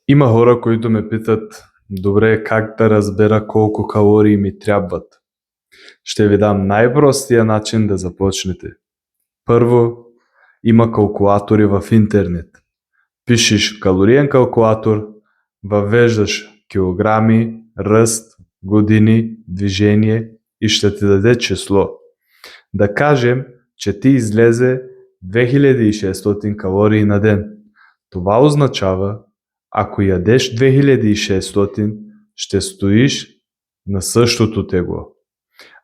Има хора, които ме питат, добре, как да разбера колко калории ми трябват? Ще ви дам най-простия начин да започнете. Първо, има калкулатори в интернет. Пишеш калориен калкулатор, въвеждаш килограми, ръст, години, движение и ще ти даде число. Да кажем, че ти излезе 2600 калории на ден. Това означава, ако ядеш 2600, ще стоиш на същото тегло.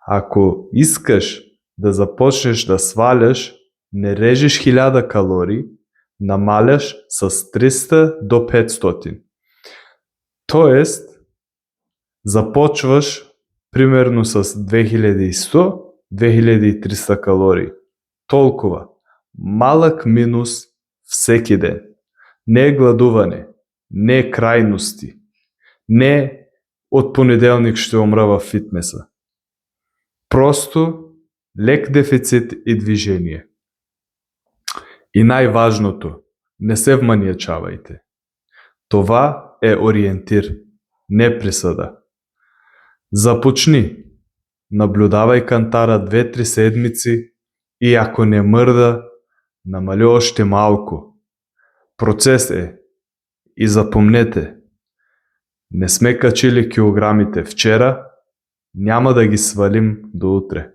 Ако искаш да започнеш да сваляш, не режеш 1000 калории, намаляш с 300 до 500. Тоест, започваш примерно с 2100-2300 калории. Толкова. Малък минус всеки ден. Не е гладуване, не е крайности, не е от понеделник ще умра в фитнеса. Просто лек дефицит и движение. И най-важното, не се вманиачавайте. Това е ориентир, не присъда. Започни, наблюдавай кантара 2-3 седмици и ако не мърда, намали още малко. Процес е. И запомнете, не сме качили килограмите вчера, няма да ги свалим до утре.